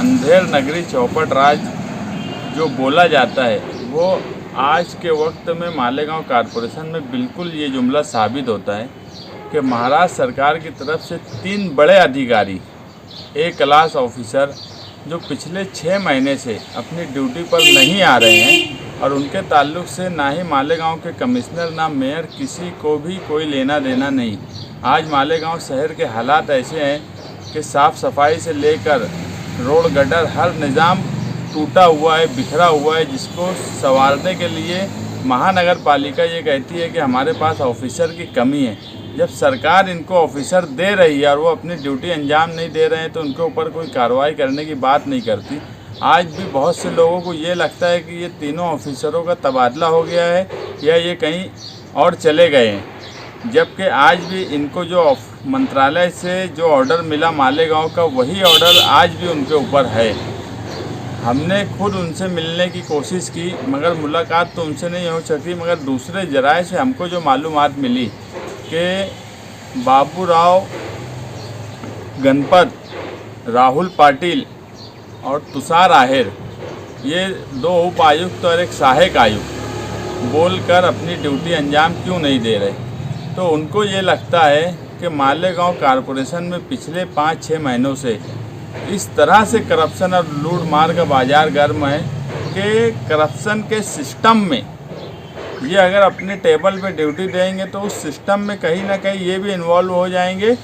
अंधेर नगरी चौपट राज जो बोला जाता है वो आज के वक्त में मालेगांव कॉरपोरेशन में बिल्कुल ये जुमला साबित होता है कि महाराष्ट्र सरकार की तरफ से 3 बड़े अधिकारी ए क्लास ऑफिसर जो पिछले 6 महीने से अपनी ड्यूटी पर नहीं आ रहे हैं और उनके ताल्लुक से ना ही मालेगांव के कमिश्नर ना मेयर किसी को भी कोई लेना देना नहीं। आज मालेगांव शहर के हालात ऐसे हैं कि साफ़ सफाई से लेकर रोड गटर हर निज़ाम टूटा हुआ है, बिखरा हुआ है, जिसको संवारने के लिए महानगर पालिका ये कहती है कि हमारे पास ऑफिसर की कमी है। जब सरकार इनको ऑफिसर दे रही है और वो अपनी ड्यूटी अंजाम नहीं दे रहे हैं तो उनके ऊपर कोई कार्रवाई करने की बात नहीं करती। आज भी बहुत से लोगों को ये लगता है कि ये तीनों ऑफिसरों का तबादला हो गया है या ये कहीं और चले गए हैं, जबकि आज भी इनको जो मंत्रालय से जो ऑर्डर मिला मालेगांव का वही ऑर्डर आज भी उनके ऊपर है। हमने खुद उनसे मिलने की कोशिश की मगर मुलाकात तो उनसे नहीं हो सकी, मगर दूसरे जराये से हमको जो मालूमात मिली कि बाबूराव गणपत, राहुल पाटिल और तुषार आहेर ये 2 उपायुक्त और एक सहायक आयुक्त बोलकर अपनी ड्यूटी अंजाम क्यों नहीं दे रहे। तो उनको ये लगता है कि मालेगांव कॉरपोरेशन में पिछले 5-6 महीनों से इस तरह से करप्शन और लूट मार का बाजार गर्म है कि करप्शन के सिस्टम में ये अगर अपने टेबल पे ड्यूटी देंगे तो उस सिस्टम में कहीं ना कहीं ये भी इन्वॉल्व हो जाएंगे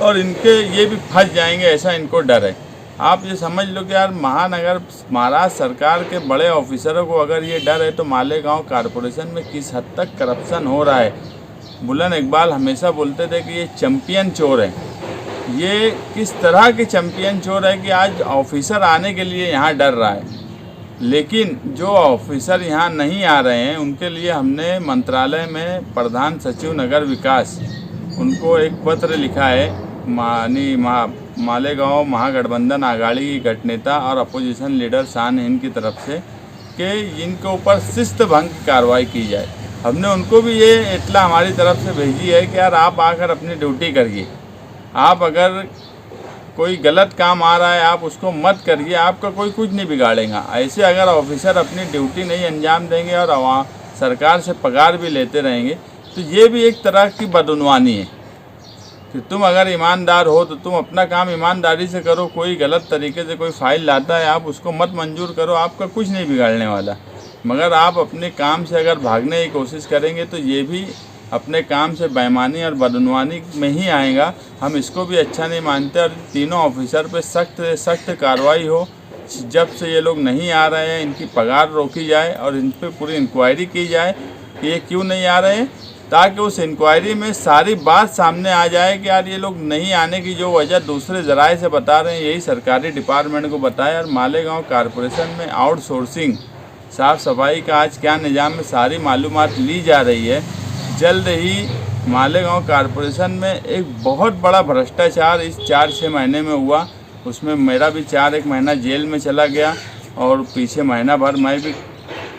और इनके ये भी फंस जाएंगे, ऐसा इनको डर है। आप ये समझ लो कि यार महाराष्ट्र सरकार के बड़े ऑफिसरों को अगर ये डर है तो मालेगांव कॉरपोरेशन में किस हद तक करप्शन हो रहा है। बुलंद इकबाल हमेशा बोलते थे कि ये चैंपियन चोर है। ये किस तरह के चैंपियन चोर है कि आज ऑफिसर आने के लिए यहाँ डर रहा है, लेकिन जो ऑफिसर यहाँ नहीं आ रहे हैं उनके लिए हमने मंत्रालय में प्रधान सचिव नगर विकास उनको एक पत्र लिखा है। मालेगांव महागठबंधन आघाड़ी की गठनेता और अपोजिशन लीडर शान हिंद की तरफ से कि इनके ऊपर शिस्त भंग की कार्रवाई की जाए। हमने उनको भी ये इत्तला हमारी तरफ से भेजी है कि यार आप आकर अपनी ड्यूटी करिए। आप अगर कोई गलत काम आ रहा है आप उसको मत करिए, आपका कोई कुछ नहीं बिगाड़ेगा। ऐसे अगर ऑफिसर अपनी ड्यूटी नहीं अंजाम देंगे और सरकार से पगार भी लेते रहेंगे तो ये भी एक तरह की बदउनवानी है कि तुम अगर ईमानदार हो तो तुम अपना काम ईमानदारी से करो। कोई गलत तरीके से कोई फाइल लाता है आप उसको मत मंजूर करो, आपका कुछ नहीं बिगाड़ने वाला। मगर आप अपने काम से अगर भागने की कोशिश करेंगे तो ये भी अपने काम से बेईमानी और बदउनवानी में ही आएगा। हम इसको भी अच्छा नहीं मानते और तीनों ऑफिसर पे सख्त कार्रवाई हो। जब से ये लोग नहीं आ रहे हैं इनकी पगार रोकी जाए और इन पर पूरी इंक्वायरी की जाए कि ये क्यों नहीं आ रहे हैं, ताकि उस इंक्वायरी में सारी बात सामने आ जाए कि यार ये लोग नहीं आने की जो वजह दूसरे ज़राए से बता रहे हैं यही सरकारी डिपार्टमेंट को बताएं। और मालेगांव कॉरपोरेशन में आउटसोर्सिंग साफ़ सफाई का आज क्या निज़ाम में सारी मालूमात ली जा रही है। जल्द ही मालेगांव कॉरपोरेशन में एक बहुत बड़ा भ्रष्टाचार इस 4-6 महीने में हुआ, उसमें मेरा भी 4-1 महीना जेल में चला गया और पीछे महीना भर मैं भी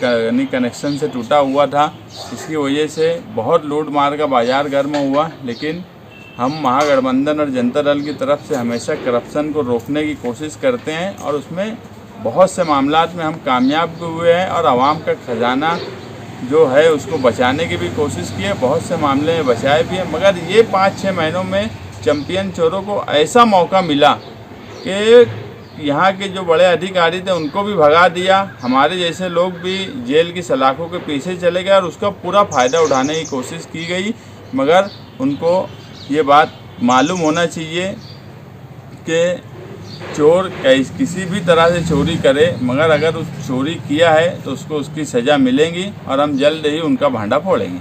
कनेक्शन से टूटा हुआ था। इसकी वजह से बहुत लूट मार का बाजार गर्म हुआ। लेकिन हम महागठबंधन और जनता दल की तरफ से हमेशा करप्शन को रोकने की कोशिश करते हैं और उसमें बहुत से मामलात में हम कामयाब भी हुए हैं और आवाम का खजाना जो है उसको बचाने की भी कोशिश की है। बहुत से मामले में बचाए भी हैं, मगर ये 5-6 महीनों में चैंपियन चोरों को ऐसा मौका मिला कि यहाँ के जो बड़े अधिकारी थे उनको भी भगा दिया, हमारे जैसे लोग भी जेल की सलाखों के पीछे चले गए और उसका पूरा फ़ायदा उठाने की कोशिश की गई। मगर उनको ये बात मालूम होना चाहिए कि चोर किसी भी तरह से चोरी करे, मगर अगर उस चोरी किया है तो उसको उसकी सज़ा मिलेगी और हम जल्द ही उनका भांडा फोड़ेंगे।